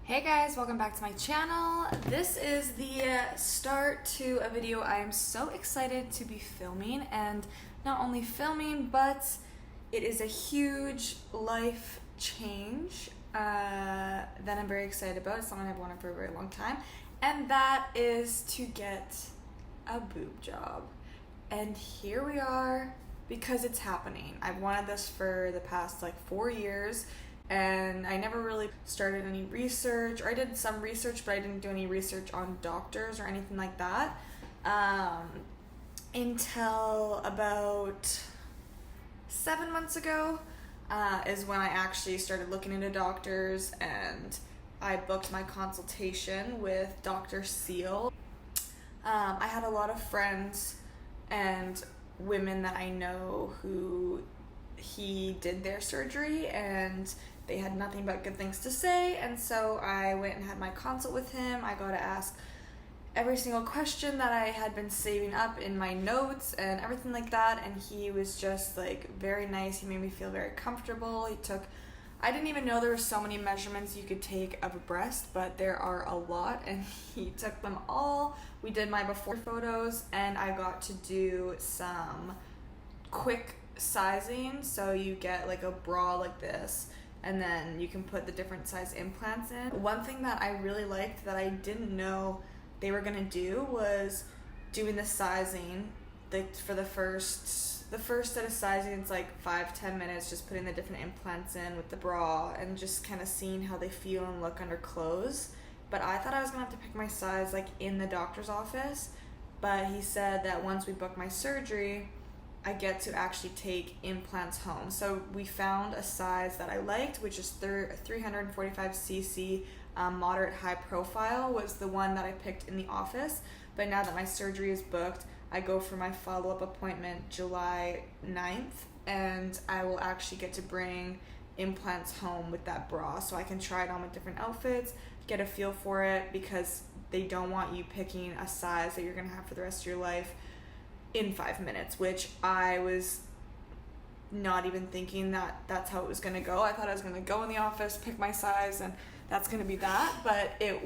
Hey guys, welcome back to my channel. This is the start to a video I am so excited to be filming, and not only filming, but it is a huge life change that I'm very excited about. It's something I've wanted for a very long time, and that is to get a boob job. And here we are, because it's happening. I've wanted this for the past 4 years, and I never really started any research, or I did some research, but I didn't do any research on doctors or anything like that until about 7 months ago is when I actually started looking into doctors, and I booked my consultation with Dr. Seal. I had a lot of friends and women that I know who he did their surgery, and they had nothing but good things to say, and so I went and had my consult with him. I got to ask every single question that I had been saving up in my notes and everything like that, and he was just very nice. He made me feel very comfortable. I didn't even know there were so many measurements you could take of a breast, but there are a lot, and he took them all. We did my before photos, and I got to do some quick sizing. So you get a bra like this, and then you can put the different size implants in. One thing that I really liked that I didn't know they were gonna do was doing the sizing. For the first set of sizing, it's 5-10 minutes, just putting the different implants in with the bra and just kind of seeing how they feel and look under clothes. But I thought I was gonna have to pick my size in the doctor's office, but he said that once we book my surgery, I get to actually take implants home. So we found a size that I liked, which is 345cc, moderate high profile was the one that I picked in the office. But now that my surgery is booked, I go for my follow-up appointment July 9th, and I will actually get to bring implants home with that bra, so I can try it on with different outfits, get a feel for it, because they don't want you picking a size that you're gonna have for the rest of your life in 5 minutes, which I was not even thinking that that's how it was gonna go. I thought I was gonna go in the office, pick my size, and that's gonna be that. But it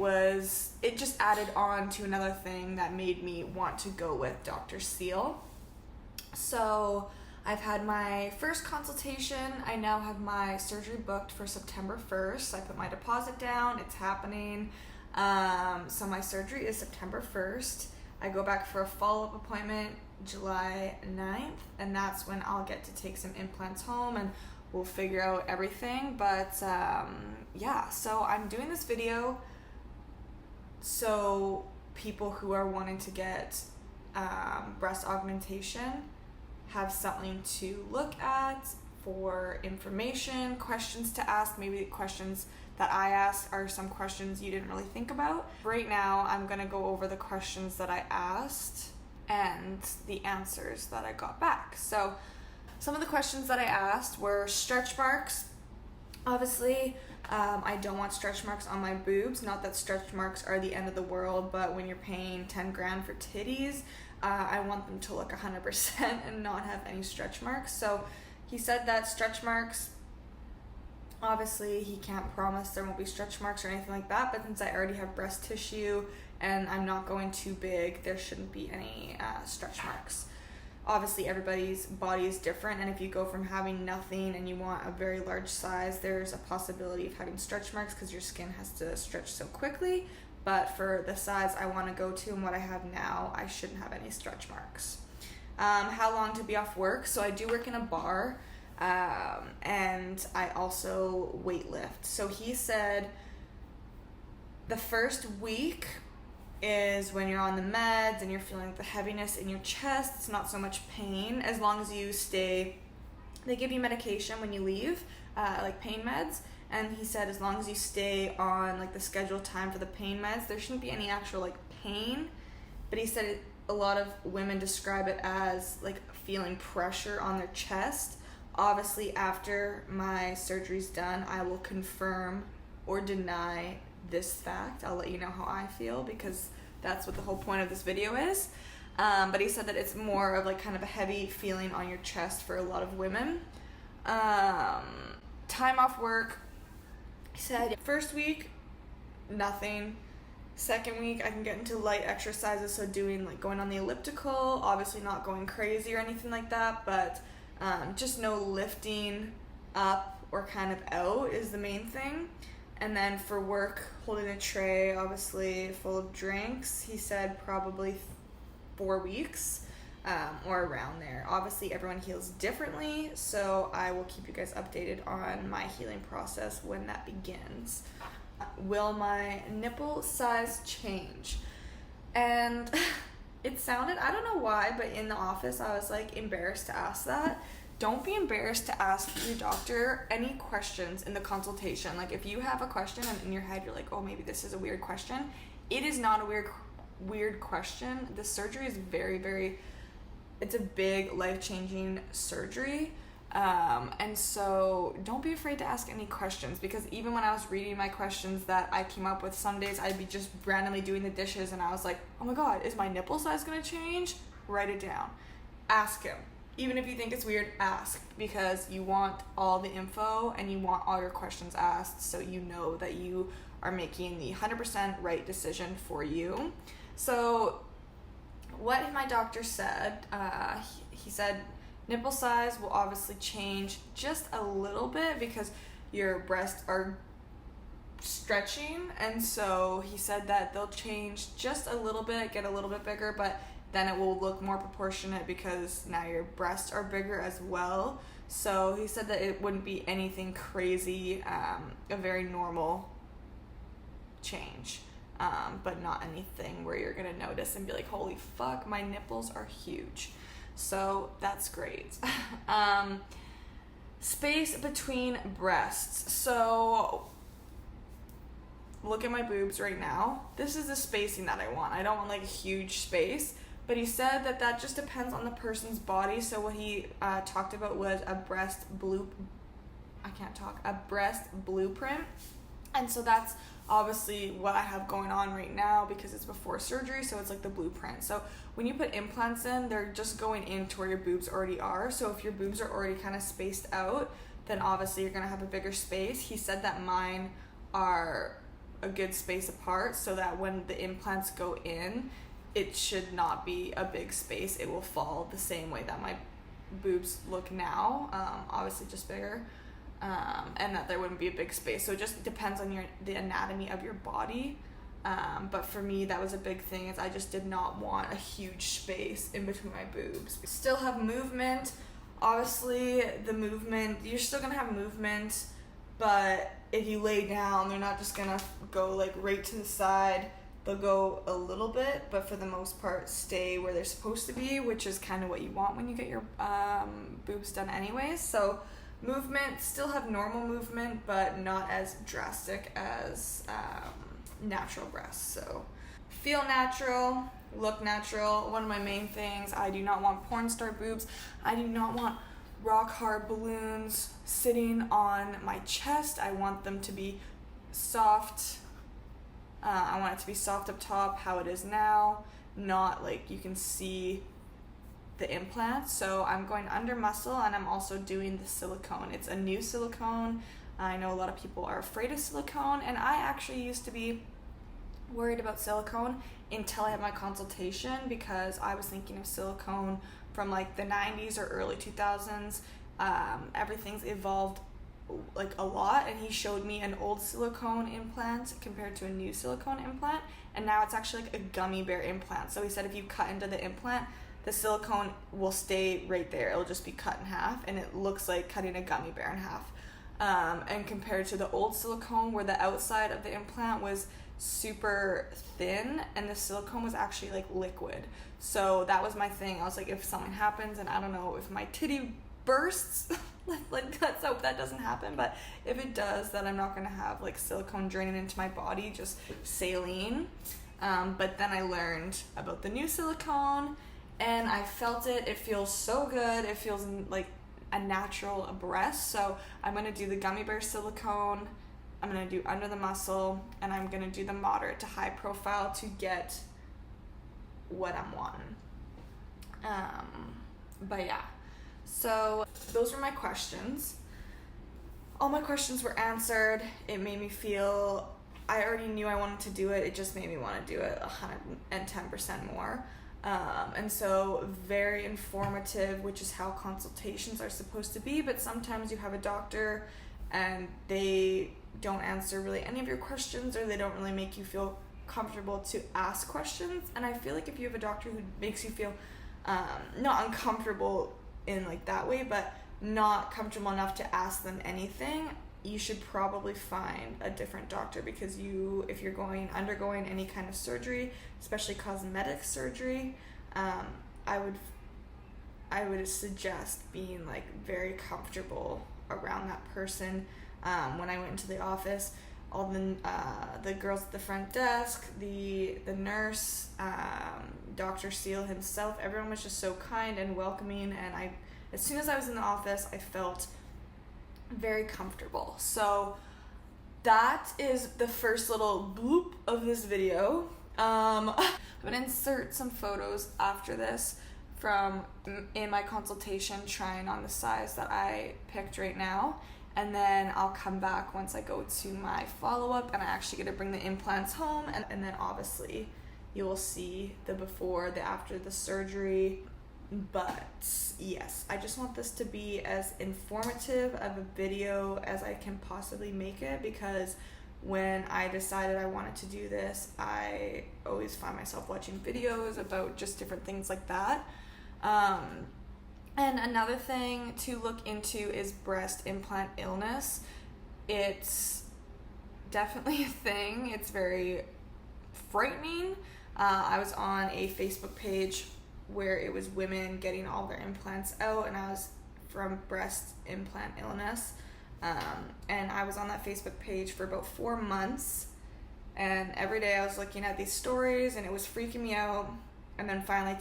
just added on to another thing that made me want to go with Dr. Seal. So I've had my first consultation. I now have my surgery booked for September 1st. I put my deposit down, it's happening. So my surgery is September 1st. I go back for a follow-up appointment July 9th, and that's when I'll get to take some implants home, and we'll figure out everything. But yeah, so I'm doing this video so people who are wanting to get breast augmentation have something to look at for information, questions to ask. Maybe the questions that I asked are some questions you didn't really think about. Right now, I'm gonna go over the questions that I asked and the answers that I got back. So some of the questions that I asked were stretch marks. Obviously, I don't want stretch marks on my boobs. Not that stretch marks are the end of the world, but when you're paying 10 grand for titties, I want them to look 100% and not have any stretch marks. So he said that stretch marks, obviously he can't promise there won't be stretch marks or anything like that, but since I already have breast tissue and I'm not going too big, there shouldn't be any stretch marks. Obviously everybody's body is different, and if you go from having nothing and you want a very large size, there's a possibility of having stretch marks because your skin has to stretch so quickly. But for the size I want to go to and what I have now, I shouldn't have any stretch marks. How long to be off work? So I do work in a bar, and I also weight lift. So he said the first week is when you're on the meds and you're feeling the heaviness in your chest. It's not so much pain, as long as you stay. They give you medication when you leave, pain meds, and he said as long as you stay on the scheduled time for the pain meds, there shouldn't be any actual pain. But he said a lot of women describe it as feeling pressure on their chest. Obviously, after my surgery's done, I will confirm or deny this fact. I'll let you know how I feel, because that's what the whole point of this video is. But he said that it's more of kind of a heavy feeling on your chest for a lot of women. Time off work, he said first week nothing. Second week, I can get into light exercises, so doing like going on the elliptical, obviously not going crazy or anything like that, but just no lifting up or kind of out is the main thing. And then for work, holding a tray, obviously full of drinks, he said probably 4 weeks or around there. Obviously, everyone heals differently, so I will keep you guys updated on my healing process when that begins. Will my nipple size change? And it sounded, I don't know why, but in the office I was like embarrassed to ask that. Don't be embarrassed to ask your doctor any questions in the consultation. Like if you have a question and in your head you're like, oh, maybe this is a weird question, it is not a weird question. The surgery is very, it's a big life-changing surgery. And so don't be afraid to ask any questions, because even when I was reading my questions that I came up with, some days I'd be just randomly doing the dishes and I was like, oh my god, is my nipple size gonna change? Write it down. Ask him. Even if you think it's weird, ask, because you want all the info and you want all your questions asked, so you know that you are making the 100% right decision for you. So what my doctor said, he said nipple size will obviously change just a little bit because your breasts are stretching, and so he said that they'll change just a little bit, get a little bit bigger, but then it will look more proportionate because now your breasts are bigger as well. So he said that it wouldn't be anything crazy, a very normal change, but not anything where you're gonna notice and be like, holy fuck, my nipples are huge. So that's great. Space between breasts. So look at my boobs right now. This is the spacing that I want. I don't want like a huge space, but he said that that just depends on the person's body. So what he talked about was a breast blueprint. And so that's obviously what I have going on right now because it's before surgery, so it's like the blueprint. So when you put implants in, they're just going into where your boobs already are. So if your boobs are already kind of spaced out, then obviously you're gonna have a bigger space. He said that mine are a good space apart, so that when the implants go in, it should not be a big space. It will fall the same way that my boobs look now, obviously just bigger. And that there wouldn't be a big space. So it just depends on the anatomy of your body. But for me, that was a big thing, is I just did not want a huge space in between my boobs. Still have movement. Obviously, the movement, you're still gonna have movement, but if you lay down, they're not just gonna go like right to the side. They'll go a little bit, but for the most part, stay where they're supposed to be, which is kind of what you want when you get your boobs done anyways. So movement, still have normal movement, but not as drastic as natural breasts. So feel natural, look natural. One of my main things, I do not want porn star boobs. I do not want rock hard balloons sitting on my chest. I want them to be soft. I want it to be soft up top, how it is now, not like you can see the implant. So I'm going under muscle, and I'm also doing the silicone. It's a new silicone. I know a lot of people are afraid of silicone, and I actually used to be worried about silicone until I had my consultation, because I was thinking of silicone from like the 90s or early 2000s. Everything's evolved like a lot, and he showed me an old silicone implant compared to a new silicone implant, and now it's actually like a gummy bear implant. So he said if you cut into the implant, the silicone will stay right there. It'll just be cut in half, and it looks like cutting a gummy bear in half. And compared to the old silicone, where the outside of the implant was super thin and the silicone was actually like liquid. So that was my thing. I was like, if something happens and I don't know if my titty bursts, like let's hope that doesn't happen, but if it does, then I'm not gonna have like silicone draining into my body, just saline. But then I learned about the new silicone, and I felt it. It feels so good. It feels like a natural breast. So I'm gonna do the gummy bear silicone, I'm gonna do under the muscle, and I'm gonna do the moderate to high profile to get what I'm wanting. But yeah, so those were my questions. All my questions were answered. It made me feel I already knew I wanted to do it. It just made me want to do it 110% more. And so very informative, which is how consultations are supposed to be. But sometimes you have a doctor and they don't answer really any of your questions, or they don't really make you feel comfortable to ask questions. And I feel like if you have a doctor who makes you feel not uncomfortable in like that way, but not comfortable enough to ask them anything, you should probably find a different doctor, because if you're undergoing any kind of surgery, especially cosmetic surgery, I would suggest being like very comfortable around that person. When I went into the office, all the girls at the front desk, the nurse, Dr. Seal himself, everyone was just so kind and welcoming, and as soon as I was in the office, I felt very comfortable. So that is the first little bloop of this video. I'm gonna insert some photos after this from in my consultation, trying on the size that I picked right now, and then I'll come back once I go to my follow-up and I actually get to bring the implants home, and then obviously you will see the before, the after the surgery. But yes, I just want this to be as informative of a video as I can possibly make it, because when I decided I wanted to do this, I always find myself watching videos about just different things like that. And another thing to look into is breast implant illness. It's definitely a thing. It's very frightening. I was on a Facebook page where it was women getting all their implants out, and I was from breast implant illness. And I was on that Facebook page for about 4 months, and every day I was looking at these stories and it was freaking me out. And then finally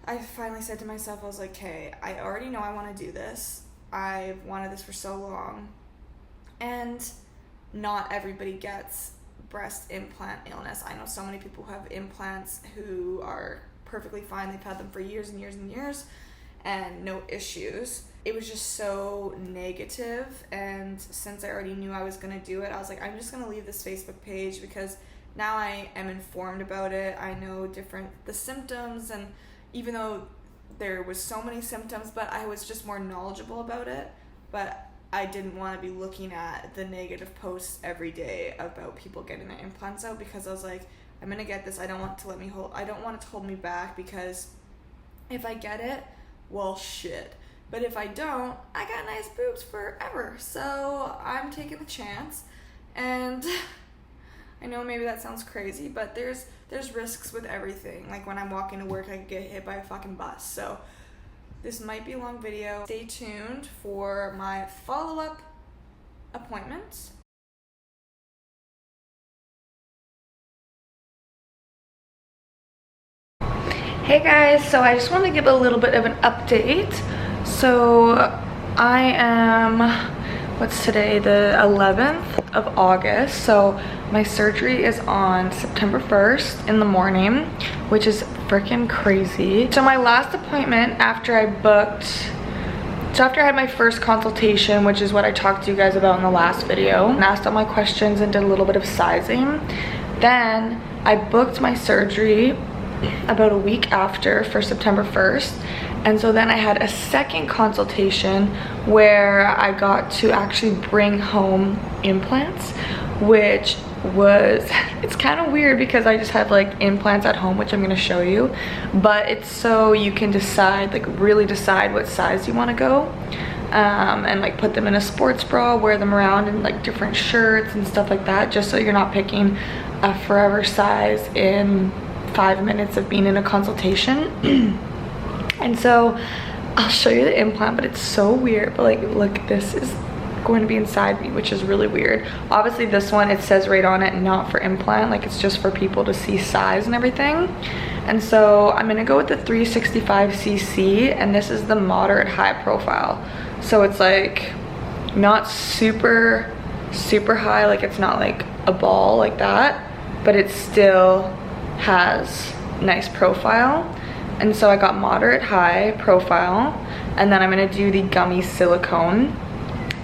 I finally said to myself, I was like, okay, I already know I want to do this. I've wanted this for so long, and not everybody gets breast implant illness. I know so many people who have implants who are perfectly fine. They've had them for years and years and years and no issues. It was just so negative, and since I already knew I was going to do it, I was like, I'm just going to leave this Facebook page, because now I am informed about it. I know the symptoms, and even though there was so many symptoms, but I was just more knowledgeable about it. But I didn't want to be looking at the negative posts every day about people getting their implants out, because I was like, I'm gonna get this. I don't want it to hold me back, because if I get it, well, shit. But if I don't, I got nice boobs forever. So I'm taking the chance, and I know maybe that sounds crazy, but there's risks with everything. Like when I'm walking to work, I could get hit by a fucking bus. So this might be a long video. Stay tuned for my follow-up appointment. Hey guys, so I just wanted to give a little bit of an update. So I am, what's today, the 11th of August. So my surgery is on September 1st in the morning, which is freaking crazy. So my last appointment after I had my first consultation, which is what I talked to you guys about in the last video, and asked all my questions and did a little bit of sizing. Then I booked my surgery about a week after for September 1st. And so then I had a second consultation where I got to actually bring home implants, which was, it's kind of weird because I just have like implants at home, which I'm going to show you, but it's so you can decide, like really decide what size you want to go, and like put them in a sports bra, wear them around in like different shirts and stuff like that, just so you're not picking a forever size in 5 minutes of being in a consultation. And so I'll show you the implant, but it's so weird. But like, look, this is going to be inside me, which is really weird. Obviously this one, it says right on it, not for implant, like it's just for people to see size and everything. And so I'm gonna go with the 365cc, and this is the moderate high profile. So it's like not super high, like it's not like a ball like that, but it still has nice profile. And so I got moderate high profile, and then I'm gonna do the gummy silicone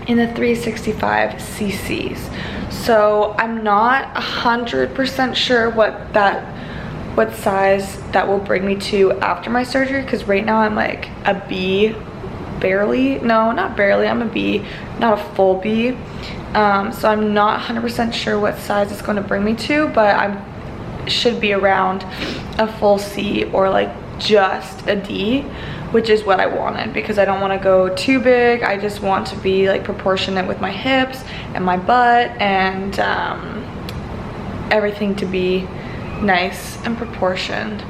in the 365 cc's. So I'm not 100% sure what size that will bring me to after my surgery, because right now I'm like a B, barely. No, not barely, I'm a B, not a full B. So I'm not 100% sure what size it's going to bring me to, but I should be around a full C or like just a D, which is what I wanted, because I don't want to go too big. I just want to be like proportionate with my hips and my butt, and everything to be nice and proportioned.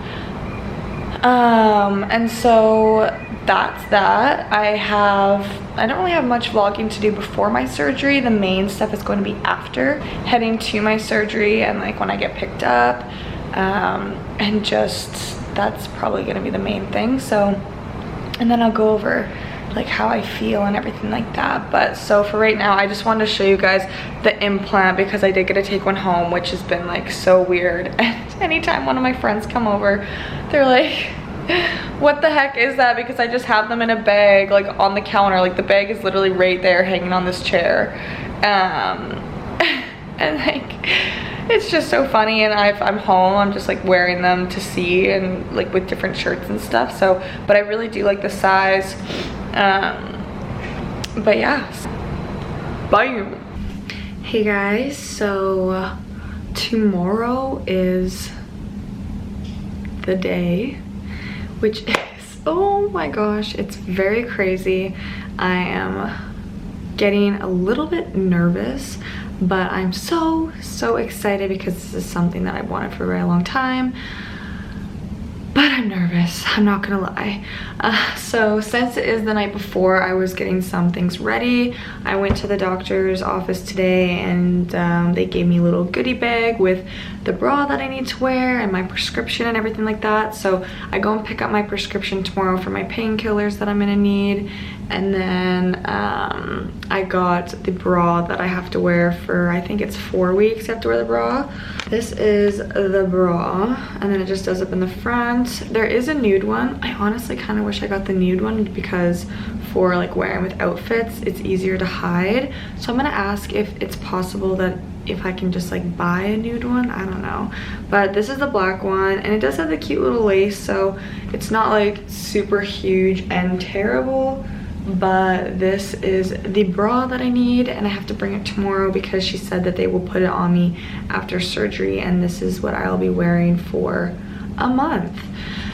And so that's that. I don't really have much vlogging to do before my surgery. The main stuff is going to be after, heading to my surgery and like when I get picked up, and just that's probably going to be the main thing. So, and then I'll go over like how I feel and everything like that. But so for right now, I just wanted to show you guys the implant, because I did get to take one home, which has been like so weird. And anytime one of my friends come over, they're like, what the heck is that? Because I just have them in a bag like on the counter. Like the bag is literally right there hanging on this chair. And like it's just so funny, and I'm home, I'm just like wearing them to see, and like with different shirts and stuff. So but I really do like the size. But yeah, bye. Hey guys, so tomorrow is the day, which is, oh my gosh, it's very crazy. I am getting a little bit nervous, but I'm so excited because this is something that I've wanted for a very long time. But I'm nervous, I'm not gonna lie. So since it is the night before, I was getting some things ready. I went to the doctor's office today, and they gave me a little goodie bag with the bra that I need to wear and my prescription and everything like that. So I go and pick up my prescription tomorrow for my painkillers that I'm gonna need. And then I got the bra that I have to wear for, I think it's 4 weeks I have to wear the bra. This is the bra, and then it just does up in the front. There is a nude one. I honestly kind of wish I got the nude one, because for like wearing with outfits, it's easier to hide. So I'm gonna ask if it's possible that if I can just like buy a nude one, I don't know. But this is the black one, and it does have the cute little lace, so it's not like super huge and terrible. But this is the bra that I need, and I have to bring it tomorrow because she said that they will put it on me after surgery, and this is what I'll be wearing for a month.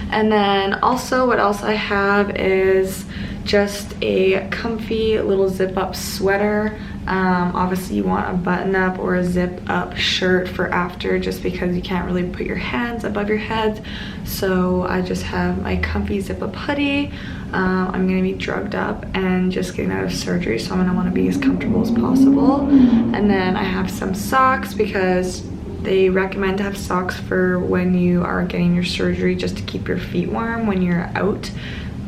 And then also what else I have is just a comfy little zip up sweater. Obviously you want a button up or a zip up shirt for after, just because you can't really put your hands above your head. So I just have my comfy zip up hoodie. I'm gonna be drugged up and just getting out of surgery, so I'm gonna want to be as comfortable as possible. And then I have some socks, because they recommend to have socks for when you are getting your surgery, just to keep your feet warm when you're out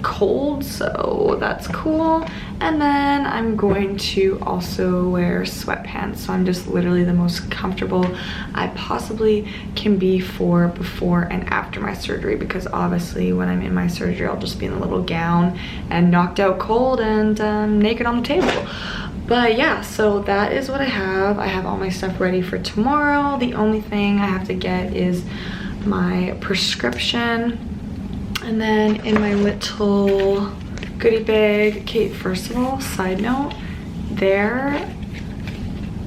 cold, so that's cool. And then I'm going to also wear sweatpants, so I'm just literally the most comfortable I possibly can be for before and after my surgery, because obviously when I'm in my surgery, I'll just be in a little gown and knocked out cold and naked on the table. But yeah, so that is what I have. I have all my stuff ready for tomorrow. The only thing I have to get is my prescription. And then in my little goodie bag, okay, first of all, side note, their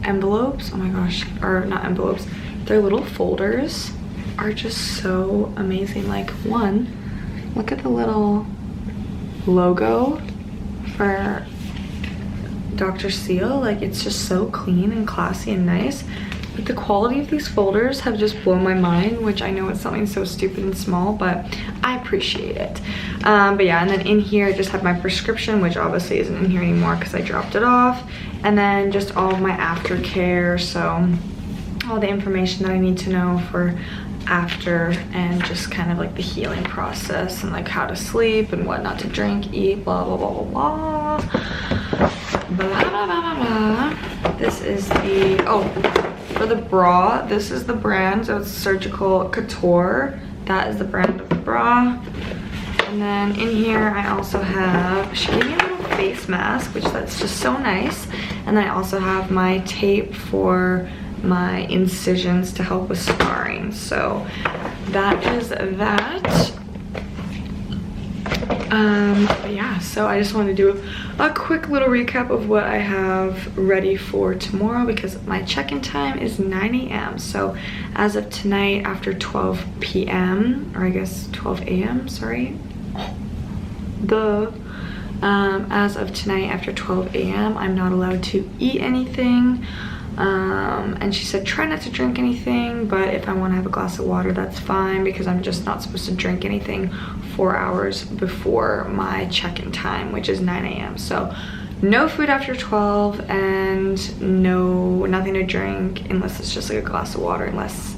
envelopes, oh my gosh, or not envelopes, their little folders are just so amazing. Like, one, look at the little logo for Dr. Seal. Like, it's just so clean and classy and nice. But the quality of these folders have just blown my mind, which I know it's something so stupid and small, but I appreciate it. But yeah, and then in here I just have my prescription, which obviously isn't in here anymore because I dropped it off. And then just all of my aftercare, so all the information that I need to know for after, and just kind of like the healing process, and like how to sleep and what not to drink, eat, blah blah blah blah blah blah blah blah blah blah. This is the, oh, for the bra, this is the brand, so it's Surgical Couture. That is the brand of the bra. And then in here I also have, she gave me a little face mask, which that's just so nice. And then I also have my tape for my incisions to help with scarring. So that is that. But yeah, so I just wanted to do a quick little recap of what I have ready for tomorrow, because my check-in time is 9 a.m. So as of tonight after 12 p.m. or I guess 12 a.m. sorry, as of tonight after 12 a.m. I'm not allowed to eat anything. And she said try not to drink anything, but if I want to have a glass of water, that's fine, because I'm just not supposed to drink anything 4 hours before my check-in time, which is 9 a.m. So no food after 12 and nothing to drink unless it's just like a glass of water, unless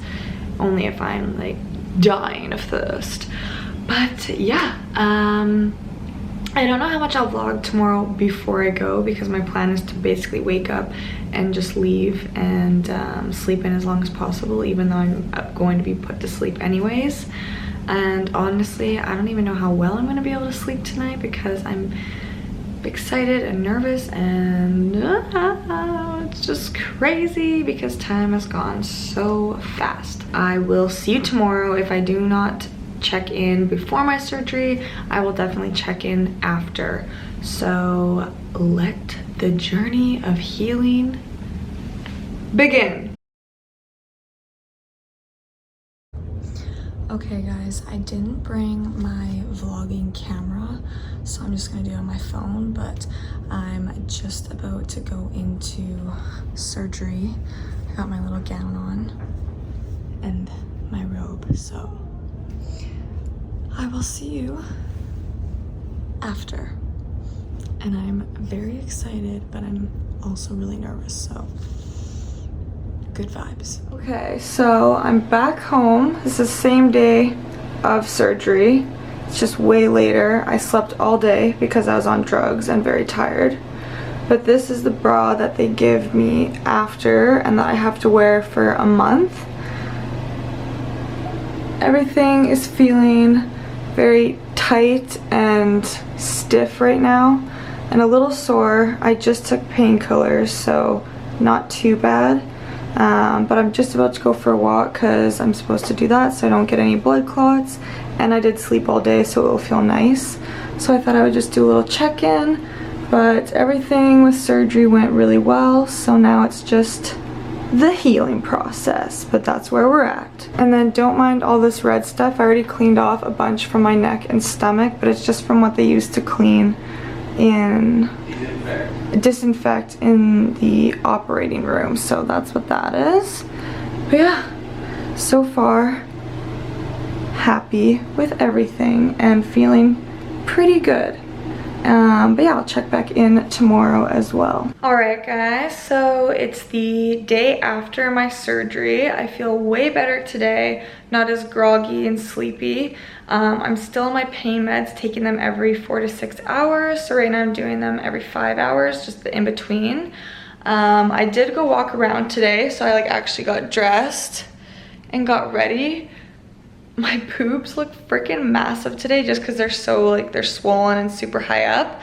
only if I'm like dying of thirst. But yeah, I don't know how much I'll vlog tomorrow before I go, because my plan is to basically wake up and just leave and sleep in as long as possible, even though I'm going to be put to sleep anyways. And honestly, I don't even know how well I'm going to be able to sleep tonight, because I'm excited and nervous, and it's just crazy because time has gone so fast. I will see you tomorrow. If I do not check in before my surgery, I will definitely check in after. So let the journey of healing begin. Okay guys, I didn't bring my vlogging camera, so I'm just gonna do it on my phone, but I'm just about to go into surgery. I got my little gown on and my robe, so I will see you after. And I'm very excited, but I'm also really nervous, so good vibes. Okay, so I'm back home. This is the same day of surgery. It's just way later. I slept all day because I was on drugs and very tired. But this is the bra that they give me after, and that I have to wear for a month. Everything is feeling very tight and stiff right now, and a little sore. I just took painkillers, so not too bad. But I'm just about to go for a walk because I'm supposed to do that so I don't get any blood clots, and I did sleep all day, so it will feel nice. So I thought I would just do a little check-in, but everything with surgery went really well, so now it's just the healing process, but that's where we're at. And then don't mind all this red stuff. I already cleaned off a bunch from my neck and stomach, but it's just from what they used to clean in disinfect in the operating room, so that's what that is. But yeah, so far happy with everything and feeling pretty good. But yeah, I'll check back in tomorrow as well. Alright guys, so it's the day after my surgery. I feel way better today, not as groggy and sleepy. I'm still on my pain meds, taking them every 4 to 6 hours. So right now I'm doing them every 5 hours, just the in between. I did go walk around today, so I like actually got dressed and got ready. My boobs look freaking massive today just because they're so like they're swollen and super high up,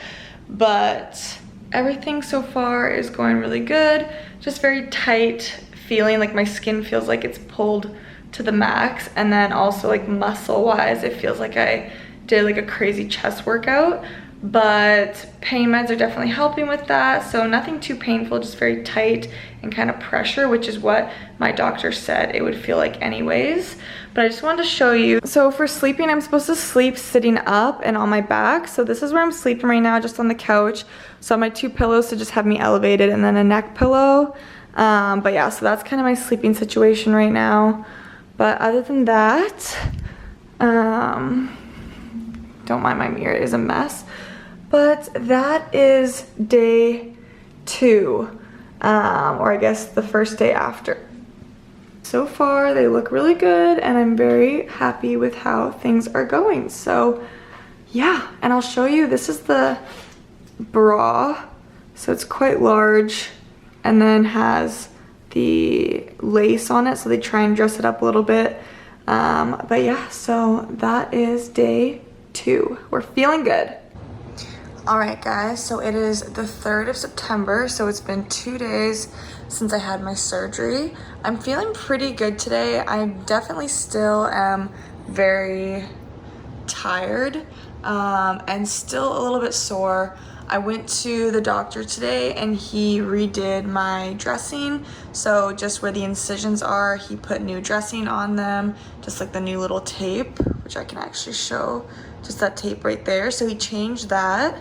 but everything so far is going really good. Just very tight feeling, like my skin feels like it's pulled to the max, and then also like muscle wise it feels like I did like a crazy chest workout. But pain meds are definitely helping with that, so nothing too painful, just very tight and kind of pressure, which is what my doctor said it would feel like anyways. But I just wanted to show you. So for sleeping, I'm supposed to sleep sitting up and on my back, so this is where I'm sleeping right now, just on the couch. So I have my 2 pillows to just have me elevated, and then a neck pillow. But yeah, so that's kind of my sleeping situation right now. But other than that, don't mind my mirror, it is a mess. But that is day 2, or I guess the first day after. So far, they look really good, and I'm very happy with how things are going. So yeah, and I'll show you, this is the bra. So it's quite large, and then has the lace on it, so they try and dress it up a little bit. But yeah, so that is day 2. We're feeling good. Alright guys, so it is the 3rd of September, so it's been 2 days since I had my surgery. I'm feeling pretty good today. I definitely still am very tired and still a little bit sore. I went to the doctor today and he redid my dressing. So just where the incisions are, he put new dressing on them, just like the new little tape, which I can actually show, just that tape right there. So he changed that.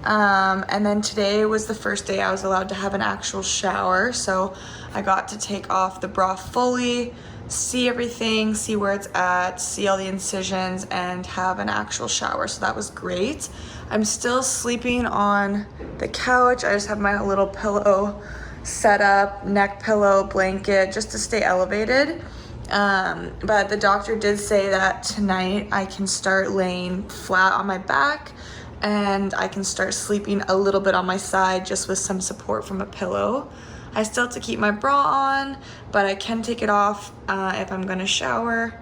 And then today was the first day I was allowed to have an actual shower. So I got to take off the bra fully, see everything, see where it's at, see all the incisions, and have an actual shower. So that was great. I'm still sleeping on the couch. I just have my little pillow set up, neck pillow, blanket, just to stay elevated. But the doctor did say that tonight I can start laying flat on my back and I can start sleeping a little bit on my side just with some support from a pillow. I still have to keep my bra on, but I can take it off if I'm gonna shower.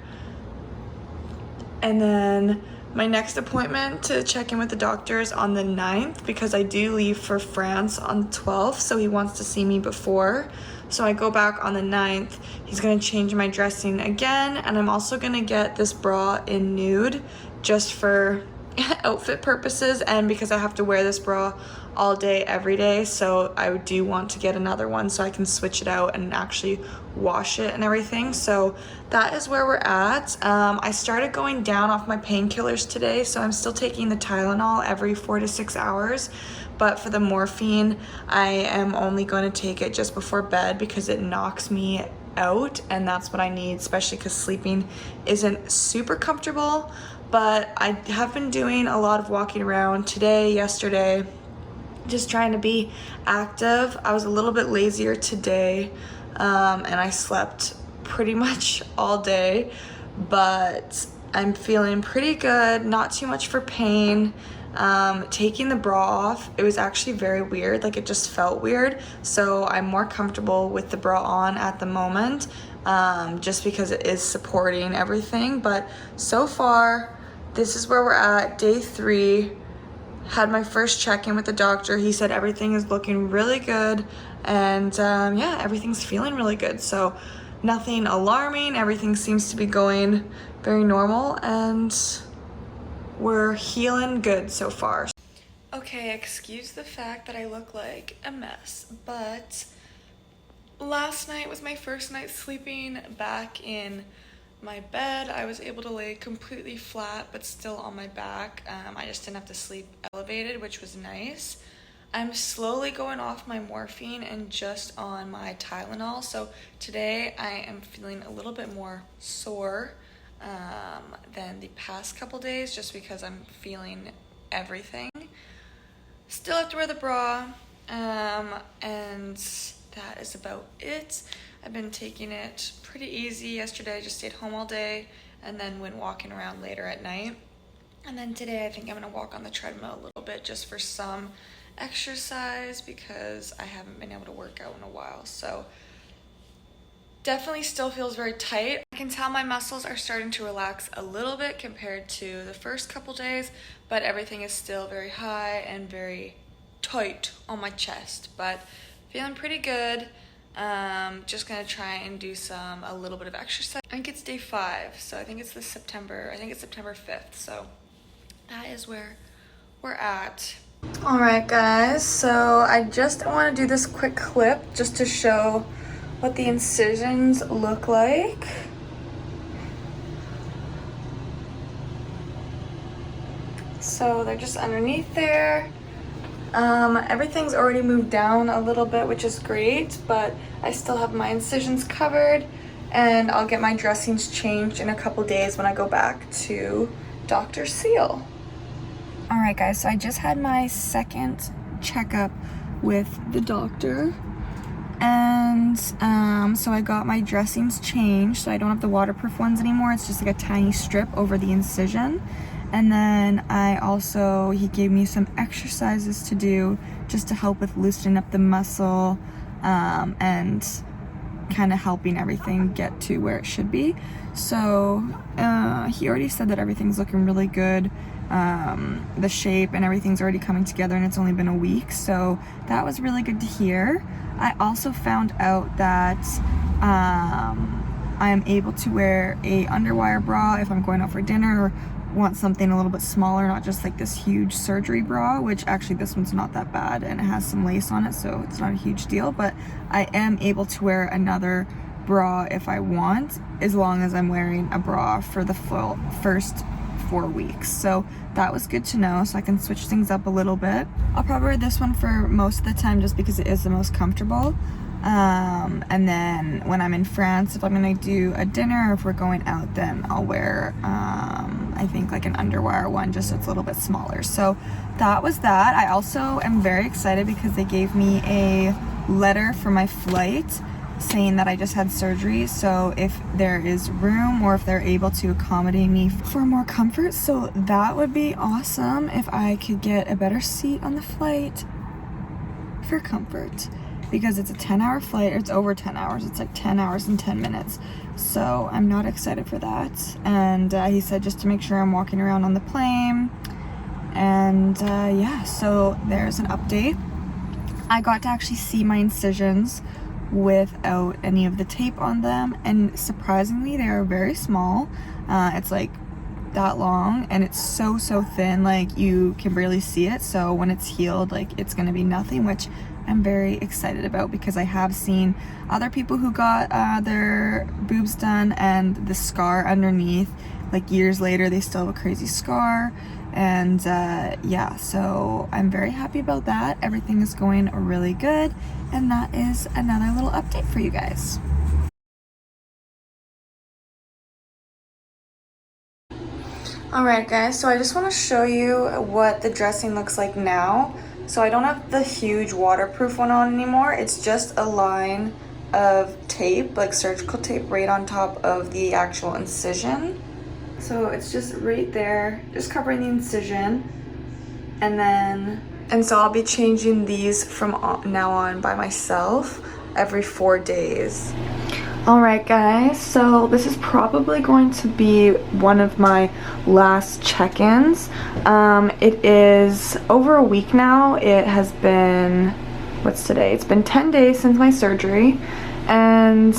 And then my next appointment to check in with the doctor is on the 9th because I do leave for France on the 12th, so he wants to see me before. So I go back on the 9th. He's gonna change my dressing again, and I'm also gonna get this bra in nude just for outfit purposes and because I have to wear this bra all day every day, so I do want to get another one so I can switch it out and actually wash it and everything. So that is where we're at. I started going down off my painkillers today, so I'm still taking the Tylenol every 4 to 6 hours, but for the morphine I am only going to take it just before bed because it knocks me out, and that's what I need, especially because sleeping isn't super comfortable. But I have been doing a lot of walking around today, yesterday, just trying to be active. I was a little bit lazier today, and I slept pretty much all day, but I'm feeling pretty good, not too much for pain. Taking the bra off, it was actually very weird, like it just felt weird, so I'm more comfortable with the bra on at the moment, just because it is supporting everything. But so far, this is where we're at, day 3. Had my first check-in with the doctor. He said everything is looking really good, and yeah, everything's feeling really good. So nothing alarming, everything seems to be going very normal, and we're healing good so far. Okay, excuse the fact that I look like a mess, but last night was my first night sleeping back in my bed. I was able to lay completely flat but still on my back. I just didn't have to sleep elevated, which was nice. I'm slowly going off my morphine and just on my Tylenol. So today I am feeling a little bit more sore than the past couple days, just because I'm feeling everything. Still have to wear the bra, and that is about it. I've been taking it pretty easy. Yesterday I just stayed home all day and then went walking around later at night. And then today I think I'm gonna walk on the treadmill a little bit just for some exercise because I haven't been able to work out in a while. So definitely still feels very tight. I can tell my muscles are starting to relax a little bit compared to the first couple days, but everything is still very high and very tight on my chest, but feeling pretty good. Just gonna try and do a little bit of exercise. I think it's day 5, so I think it's September 5th, so that is where we're at. Alright guys, so I just want to do this quick clip just to show what the incisions look like. So they're just underneath there. Everything's already moved down a little bit, which is great, but I still have my incisions covered, and I'll get my dressings changed in a couple days when I go back to Dr. Seal. Alright guys, so I just had my second checkup with the doctor, and so I got my dressings changed, so I don't have the waterproof ones anymore. It's just like a tiny strip over the incision. And then he gave me some exercises to do just to help with loosening up the muscle and kind of helping everything get to where it should be. So he already said that everything's looking really good. The shape and everything's already coming together, and it's only been a week, so that was really good to hear. I also found out that I am able to wear a underwire bra if I'm going out for dinner or want something a little bit smaller, not just like this huge surgery bra, which actually this one's not that bad and it has some lace on it, so it's not a huge deal. But I am able to wear another bra if I want, as long as I'm wearing a bra for the first 4 weeks. So that was good to know, so I can switch things up a little bit. I'll probably wear this one for most of the time just because it is the most comfortable. And then when I'm in France, if I'm gonna do a dinner or if we're going out, then I'll wear I think like an underwire one, just so it's a little bit smaller. So that was that. I also am very excited because they gave me a letter for my flight saying that I just had surgery, so if there is room or if they're able to accommodate me for more comfort. So that would be awesome if I could get a better seat on the flight for comfort, because it's a 10-hour flight, or it's over 10 hours. It's like 10 hours and 10 minutes. So I'm not excited for that. And he said just to make sure I'm walking around on the plane. And yeah, so there's an update. I got to actually see my incisions without any of the tape on them, and surprisingly they are very small. It's like that long, and it's so thin, like you can barely see it. So when it's healed, like it's gonna be nothing, which I'm very excited about, because I have seen other people who got their boobs done and the scar underneath, like years later, they still have a crazy scar. And yeah, so I'm very happy about that. Everything is going really good, and that is another little update for you guys. Alright guys, so I just want to show you what the dressing looks like now. So I don't have the huge waterproof one on anymore. It's just a line of tape, like surgical tape, right on top of the actual incision. So it's just right there, just covering the incision. And so I'll be changing these from now on by myself every 4 days. Alright guys, so this is probably going to be one of my last check-ins. It is over a week now. It has been, what's today? It's been 10 days since my surgery, and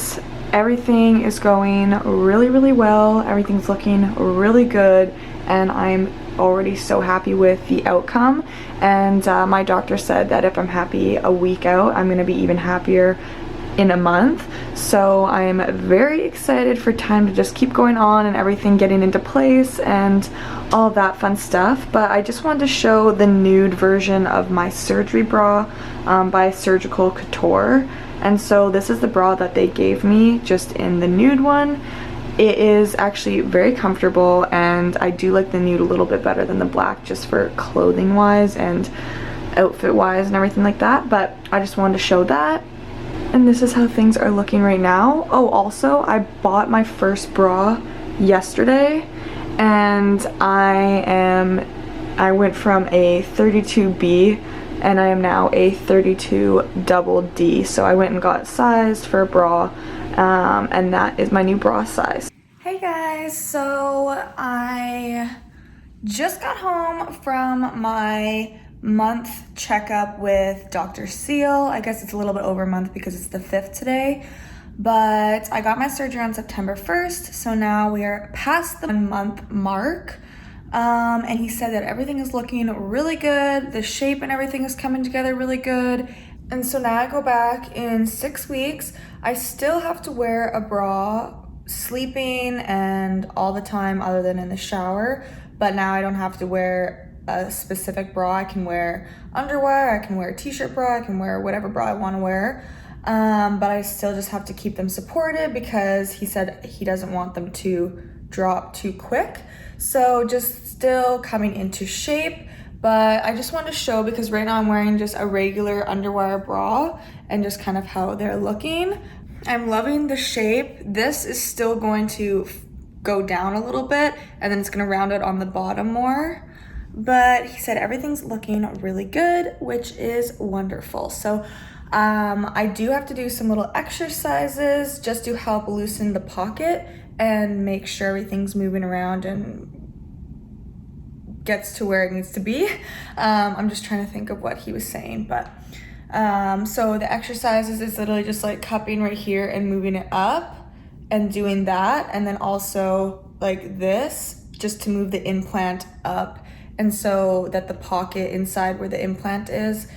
everything is going really well. Everything's looking really good, and I'm already so happy with the outcome. And my doctor said that if I'm happy a week out, I'm gonna be even happier in a month. So I'm very excited for time to just keep going on and everything getting into place and all that fun stuff. But I just wanted to show the nude version of my surgery bra by Surgical Couture. And so this is the bra that they gave me, just in the nude one. It is actually very comfortable, and I do like the nude a little bit better than the black, just for clothing wise and outfit wise and everything like that. But I just wanted to show that. And this is how things are looking right now. Oh, also, I bought my first bra yesterday, and I went from a 32B and I am now a 32 double D. So I went and got sized for a bra, and that is my new bra size. Hey guys, so I just got home from my month checkup with Dr. Seal. I guess it's a little bit over a month because it's the 5th today, but I got my surgery on September 1st, so now we are past the 1 month mark. And he said that everything is looking really good, the shape and everything is coming together really good. And so now I go back in 6 weeks. I still have to wear a bra sleeping and all the time other than in the shower, but now I don't have to wear a specific bra. I can wear underwire, I can wear a t-shirt bra, I can wear whatever bra I want to wear, but I still just have to keep them supported because he said he doesn't want them to drop too quick. So just still coming into shape, but I just wanted to show because right now I'm wearing just a regular underwire bra and just kind of how they're looking. I'm loving the shape. This is still going to go down a little bit, and then it's going to round it on the bottom more. But he said everything's looking really good, which is wonderful. So I do have to do some little exercises just to help loosen the pocket and make sure everything's moving around and gets to where it needs to be. I'm just trying to think of what he was saying, but so the exercises is literally just like cupping right here and moving it up and doing that, and then also like this just to move the implant up, and so that the pocket inside where the implant is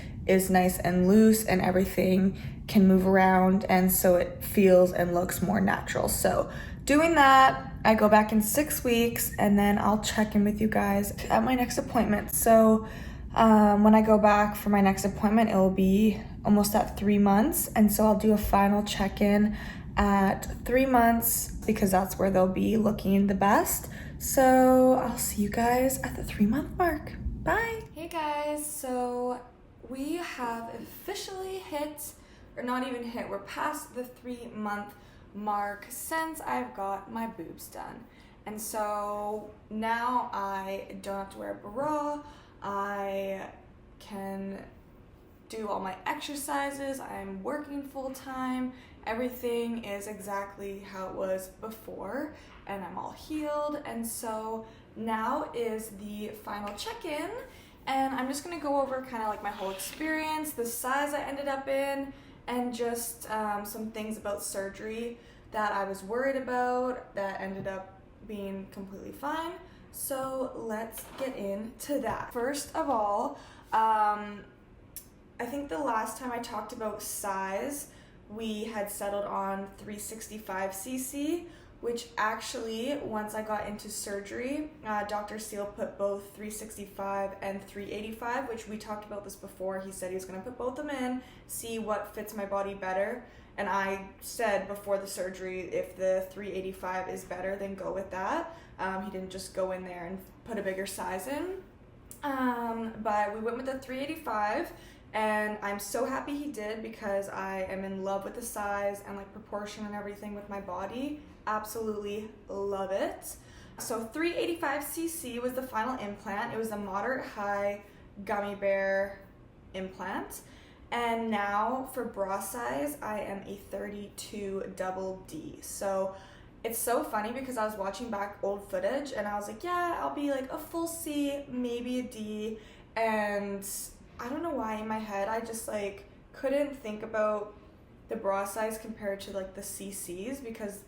nice and loose and everything can move around, and so it feels and looks more natural. So doing that, I go back in 6 weeks, and then I'll check in with you guys at my next appointment. So when I go back for my next appointment, it will be almost at 3 months, and so I'll do a final check-in at 3 months because that's where they'll be looking the best. So I'll see you guys at the 3-month mark. Bye. Hey guys, so we have officially hit, or not even hit, we're past the 3-month mark since I've got my boobs done. And so now I don't have to wear a bra. I can do all my exercises. I'm working full time. Everything is exactly how it was before, and I'm all healed. And so now is the final check-in, and I'm just gonna go over kind of like my whole experience, the size I ended up in, and just some things about surgery that I was worried about that ended up being completely fine. So let's get into that. First of all, I think the last time I talked about size, we had settled on 365cc, which actually, once I got into surgery, Dr. Seal put both 365 and 385, which we talked about this before. He said he was going to put both of them in, see what fits my body better. And I said before the surgery, if the 385 is better, then go with that. He didn't just go in there and put a bigger size in. But we went with the 385, and I'm so happy he did because I am in love with the size and like proportion and everything with my body. Absolutely love it. So 385cc was the final implant. It was a moderate high gummy bear implant. And now for bra size, I am a 32 double D. So it's so funny because I was watching back old footage and I was like, yeah, I'll be like a full C, maybe a D. And I don't know why in my head I just like couldn't think about the bra size compared to like the CCs because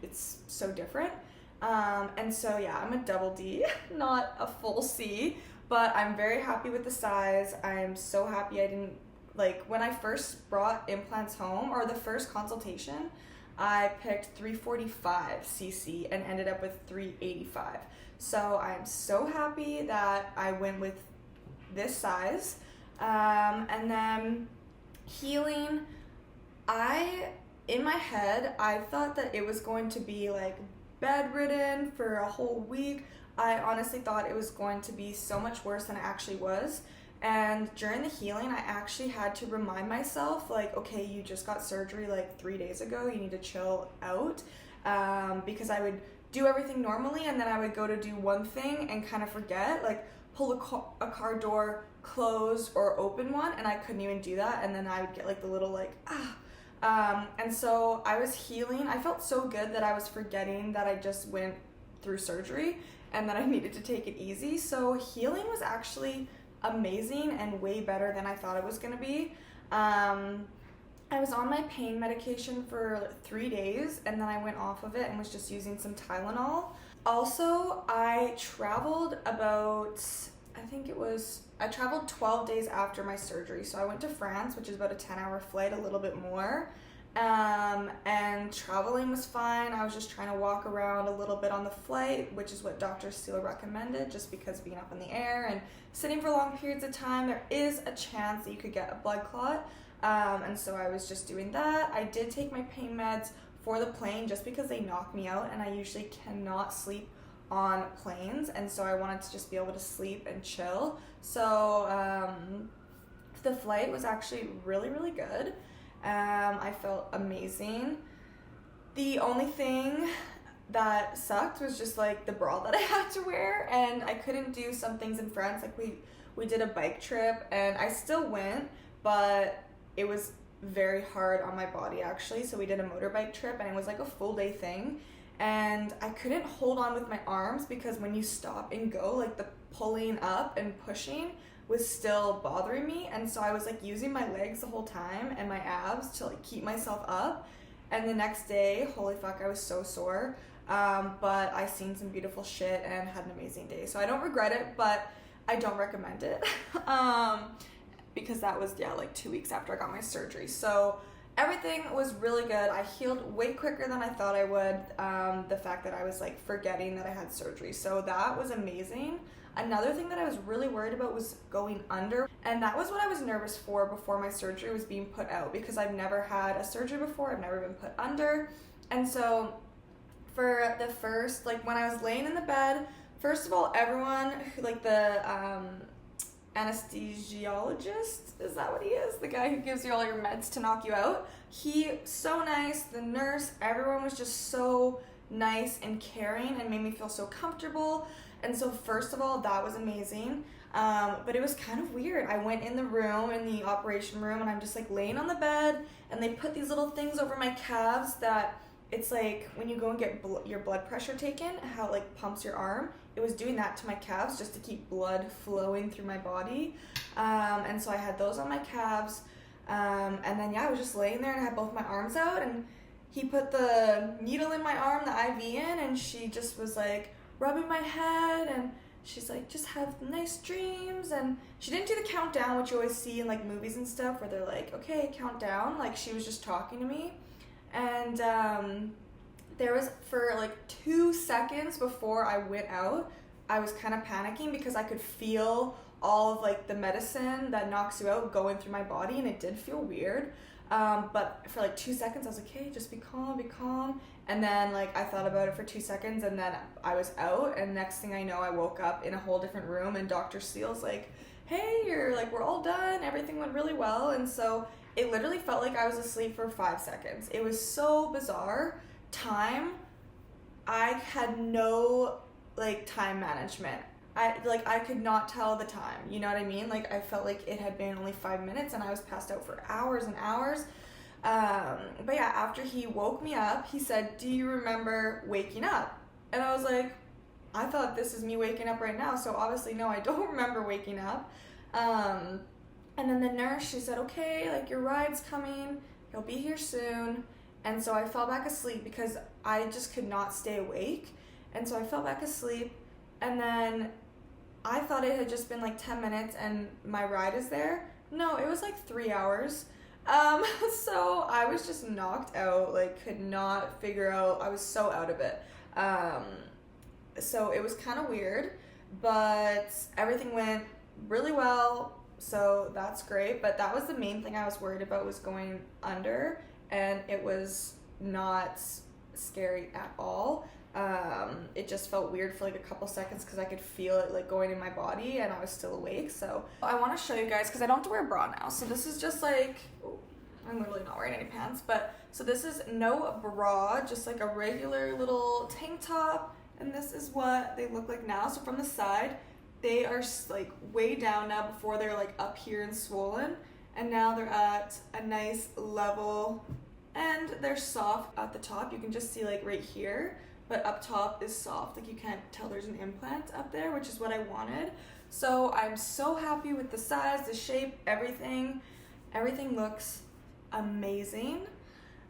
it's so different. And so yeah, I'm a double D, not a full C, but I'm very happy with the size. I'm so happy I didn't, like when I first brought implants home, or the first consultation, I picked 345cc and ended up with 385. So I'm so happy that I went with this size. And then healing, in my head, I thought that it was going to be like bedridden for a whole week. I honestly thought it was going to be so much worse than it actually was. And during the healing, I actually had to remind myself, like, okay, you just got surgery like 3 days ago. You need to chill out. Because I would do everything normally, and then I would go to do one thing and kind of forget, like pull a car door, close or open one, and I couldn't even do that. And then I would get like the little like, and so I was healing. I felt so good that I was forgetting that I just went through surgery and that I needed to take it easy. So healing was actually amazing and way better than I thought it was gonna be. I was on my pain medication for 3 days, and then I went off of it and was just using some Tylenol. Also, I traveled I traveled 12 days after my surgery. So I went to France, which is about a 10-hour flight, a little bit more. And traveling was fine. I was just trying to walk around a little bit on the flight, which is what Dr. Steele recommended, just because being up in the air and sitting for long periods of time, there is a chance that you could get a blood clot. And so I was just doing that. I did take my pain meds for the plane just because they knock me out, and I usually cannot sleep on planes, and so I wanted to just be able to sleep and chill. So the flight was actually really, really good. I felt amazing. The only thing that sucked was just like the bra that I had to wear, and I couldn't do some things in France. Like we did a bike trip, and I still went, but it was very hard on my body actually. So we did a motorbike trip and it was like a full day thing. And I couldn't hold on with my arms because when you stop and go, like the pulling up and pushing was still bothering me. And so I was like using my legs the whole time and my abs to like keep myself up. And the next day, holy fuck, I was so sore. But I seen some beautiful shit and had an amazing day. So I don't regret it, but I don't recommend it. Because that was, like 2 weeks after I got my surgery. So everything was really good. I healed way quicker than I thought I would. The fact that I was like forgetting that I had surgery. So that was amazing. Another thing that I was really worried about was going under. And that was what I was nervous for before my surgery was being put out, because I've never had a surgery before. I've never been put under. And so for the first, like when I was laying in the bed, first of all, everyone who, like the anesthesiologist, is that what he is? The guy who gives you all your meds to knock you out. He, so nice. The nurse, everyone was just so nice and caring and made me feel so comfortable. And so first of all, that was amazing. But it was kind of weird. I went in the room, in the operation room, and I'm just like laying on the bed, and they put these little things over my calves that it's like when you go and get your blood pressure taken, how it like pumps your arm. It was doing that to my calves just to keep blood flowing through my body. And so I had those on my calves. And then, I was just laying there and I had both my arms out, and he put the needle in my arm, the IV in, and she just was like rubbing my head, and she's like, just have nice dreams. And she didn't do the countdown, which you always see in like movies and stuff where they're like, okay, count down. Like, she was just talking to me. And there was, for like 2 seconds before I went out, I was kind of panicking because I could feel all of like the medicine that knocks you out going through my body, and it did feel weird. But for like 2 seconds I was like, hey, just be calm. And then like I thought about it for 2 seconds, and then I was out, and next thing I know, I woke up in a whole different room, and Dr. Seal's like, hey, you're like, we're all done, everything went really well. And so it literally felt like I was asleep for 5 seconds. It was so bizarre. I had no like time management. I could not tell the time, you know what I mean? Like, I felt like it had been only 5 minutes and I was passed out for hours and hours. But yeah, after he woke me up, he said, do you remember waking up? And I was like, I thought this is me waking up right now, so obviously no, I don't remember waking up. And then the nurse, she said, okay, like your ride's coming, he'll be here soon. And so I fell back asleep because I just could not stay awake. And so I fell back asleep, and then I thought it had just been like 10 minutes and my ride is there. No, it was like 3 hours. So I was just knocked out, like could not figure out, I was so out of it. So it was kind of weird, but everything went really well. So that's great. But that was the main thing I was worried about, was going under, and it was not scary at all. It just felt weird for like a couple seconds because I could feel it like going in my body and I was still awake. So I want to show you guys, because I don't have to wear a bra now. So this is just like, I'm literally not wearing any pants, but so this is no bra, just like a regular little tank top, and this is what they look like now. So from the side, they are like way down now. Before they're like up here and swollen, and now they're at a nice level, and they're soft at the top. You can just see like right here, but up top is soft. Like you can't tell there's an implant up there, which is what I wanted. So I'm so happy with the size, the shape, everything. Everything looks amazing.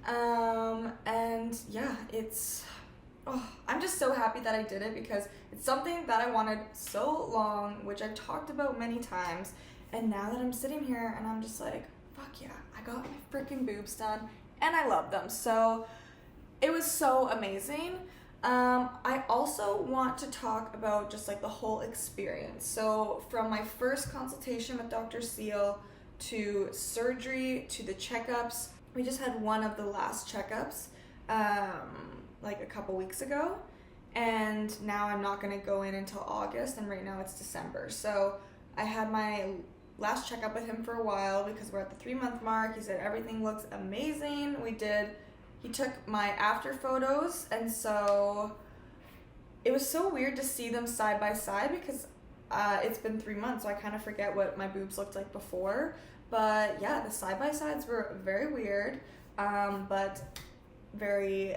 And yeah, I'm just so happy that I did it, because it's something that I wanted so long, which I've talked about many times. And now that I'm sitting here and I'm just like, fuck yeah, I got my freaking boobs done and I love them. So it was so amazing. I also want to talk about just like the whole experience. So from my first consultation with Dr. Seal to surgery to the checkups, we just had one of the last checkups like a couple weeks ago, and now I'm not going to go in until August, and right now it's December. So I had my last checkup with him for a while because we're at the 3-month mark. He said everything looks amazing. He took my after photos, and so it was so weird to see them side by side because it's been 3 months, so I kind of forget what my boobs looked like before. But yeah, the side-by-sides were very weird, but very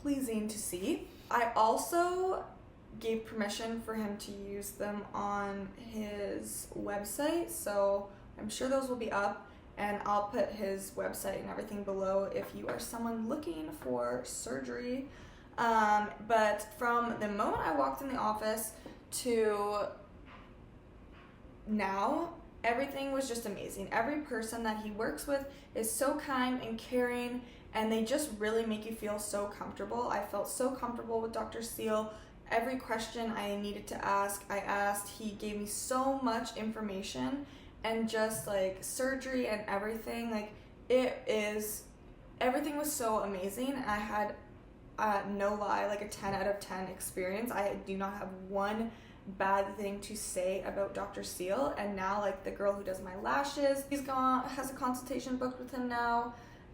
pleasing to see. I also gave permission for him to use them on his website, so I'm sure those will be up, and I'll put his website and everything below if you are someone looking for surgery. But from the moment I walked in the office to now, everything was just amazing. Every person that he works with is so kind and caring, and they just really make you feel so comfortable. I felt so comfortable with Dr. Seal. Every question I needed to ask, I asked. He gave me so much information, and just like surgery and everything, like everything was so amazing. I had, no lie, like a 10 out of 10 experience. I do not have one bad thing to say about Dr. Seal. And now, like, the girl who does my lashes, has a consultation booked with him now.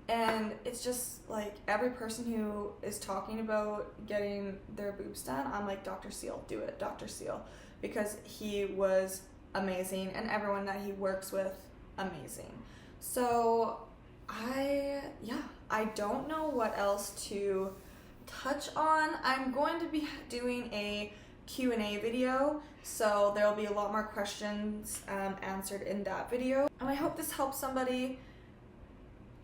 And it's just like every person who is talking about getting their boobs done, I'm like, Dr. Seal, do it, Dr. Seal, because he was amazing, and everyone that he works with, amazing. So I don't know what else to touch on. I'm going to be doing a Q&A video, so there'll be a lot more questions answered in that video, and I hope this helps somebody.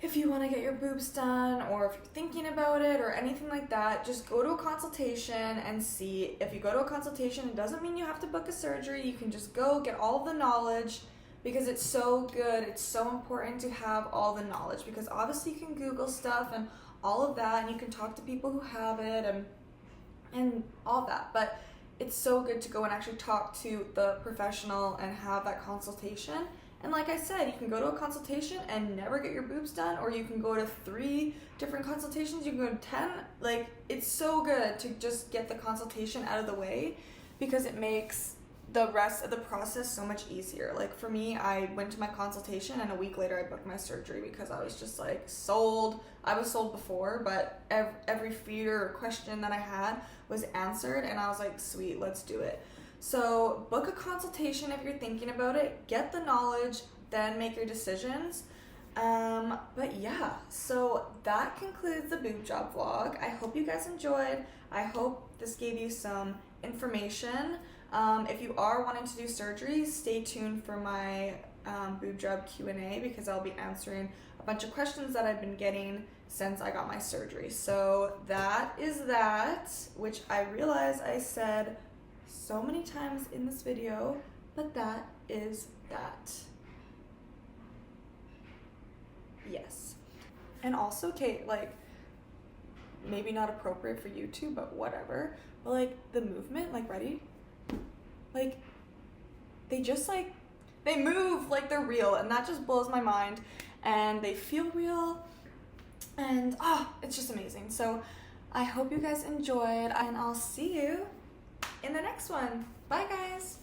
If you want to get your boobs done, or if you're thinking about it or anything like that, just go to a consultation and see. If you go to a consultation, it doesn't mean you have to book a surgery. You can just go get all the knowledge, because it's so good. It's so important to have all the knowledge, because obviously you can Google stuff and all of that, and you can talk to people who have it and all that. But it's so good to go and actually talk to the professional and have that consultation. And like I said, you can go to a consultation and never get your boobs done, or you can go to 3 different consultations, you can go to 10. Like, it's so good to just get the consultation out of the way, because it makes the rest of the process so much easier. Like for me, I went to my consultation, and a week later I booked my surgery, because I was just like sold. I was sold before, but every fear or question that I had was answered, and I was like, sweet, let's do it. So book a consultation if you're thinking about it, get the knowledge, then make your decisions. But yeah, so that concludes the boob job vlog. I hope you guys enjoyed. I hope this gave you some information. If you are wanting to do surgery, stay tuned for my boob job Q&A, because I'll be answering a bunch of questions that I've been getting since I got my surgery. So that is that, which I realize I said so many times in this video, but that is that. Yes. And also, Kate, like, maybe not appropriate for YouTube, but whatever, but like the movement, like, ready? Like, they just like, they move like they're real, and that just blows my mind, and they feel real, and it's just amazing. So I hope you guys enjoyed, and I'll see you in the next one. Bye, guys.